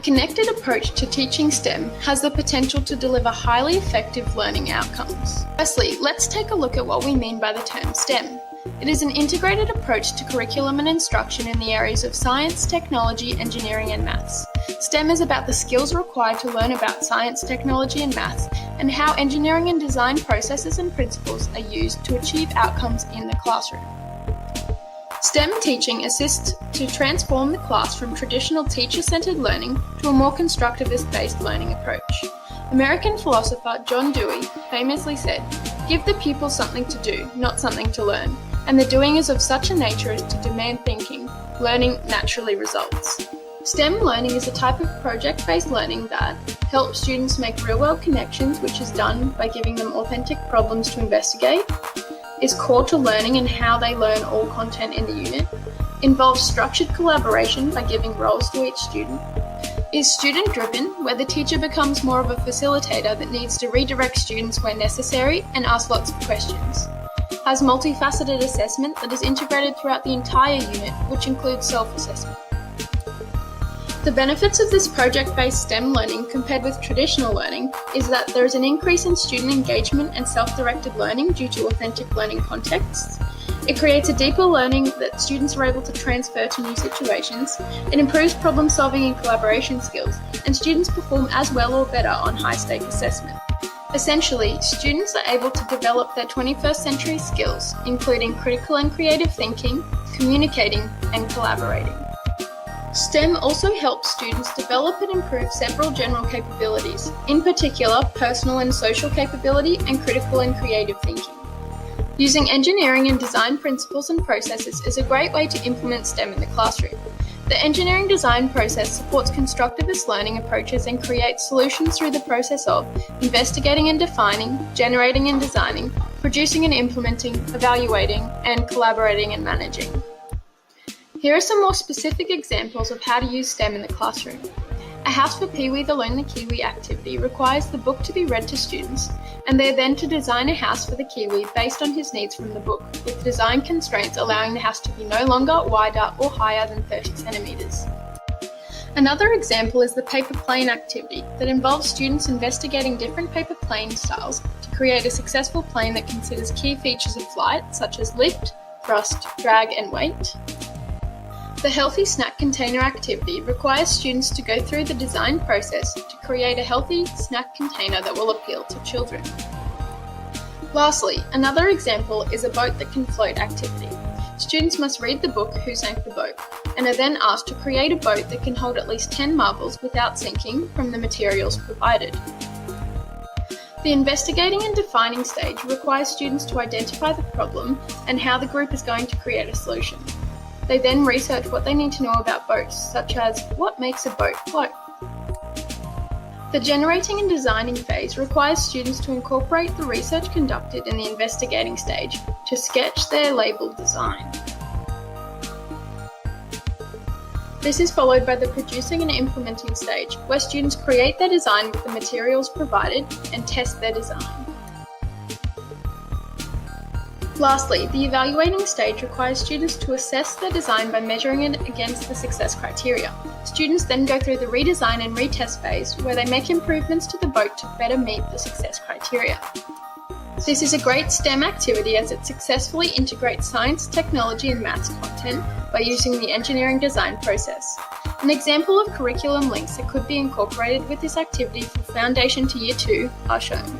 connected approach to teaching STEM has the potential to deliver highly effective learning outcomes. Firstly, let's take a look at what we mean by the term STEM. It is an integrated approach to curriculum and instruction in the areas of science, technology, engineering, and maths. STEM is about the skills required to learn about science, technology, and maths, and how engineering and design processes and principles are used to achieve outcomes in the classroom. STEM teaching assists to transform the class from traditional teacher-centered learning to a more constructivist-based learning approach. American philosopher John Dewey famously said, "Give the pupil something to do, not something to learn, and the doing is of such a nature as to demand thinking. Learning naturally results." STEM learning is a type of project-based learning that helps students make real-world connections, which is done by giving them authentic problems to investigate, is core to learning and how they learn all content in the unit, involves structured collaboration by giving roles to each student, is student-driven, where the teacher becomes more of a facilitator that needs to redirect students where necessary and ask lots of questions, has multifaceted assessment that is integrated throughout the entire unit, which includes self-assessment. The benefits of this project-based STEM learning compared with traditional learning is that there is an increase in student engagement and self-directed learning due to authentic learning contexts. It creates a deeper learning that students are able to transfer to new situations. It improves problem-solving and collaboration skills, and students perform as well or better on high-stake assessment. Essentially, students are able to develop their 21st century skills, including critical and creative thinking, communicating, and collaborating. STEM also helps students develop and improve several general capabilities, in particular personal and social capability and critical and creative thinking. Using engineering and design principles and processes is a great way to implement STEM in the classroom. The engineering design process supports constructivist learning approaches and creates solutions through the process of investigating and defining, generating and designing, producing and implementing, evaluating, and collaborating and managing. Here are some more specific examples of how to use STEM in the classroom. A House for Pee-wee the Lonely Kiwi activity requires the book to be read to students, and they are then to design a house for the Kiwi based on his needs from the book, with design constraints allowing the house to be no longer, wider, or higher than 30 centimetres. Another example is the paper plane activity that involves students investigating different paper plane styles to create a successful plane that considers key features of flight, such as lift, thrust, drag, and weight. The Healthy Snack Container activity requires students to go through the design process to create a healthy snack container that will appeal to children. Lastly, another example is a boat that can float activity. Students must read the book Who Sank the Boat and are then asked to create a boat that can hold at least 10 marbles without sinking from the materials provided. The investigating and defining stage requires students to identify the problem and how the group is going to create a solution. They then research what they need to know about boats, such as what makes a boat float. The generating and designing phase requires students to incorporate the research conducted in the investigating stage to sketch their labeled design. This is followed by the producing and implementing stage, where students create their design with the materials provided and test their design. Lastly, the evaluating stage requires students to assess their design by measuring it against the success criteria. Students then go through the redesign and retest phase, where they make improvements to the boat to better meet the success criteria. This is a great STEM activity as it successfully integrates science, technology, and maths content by using the engineering design process. An example of curriculum links that could be incorporated with this activity for Foundation to Year 2 are shown.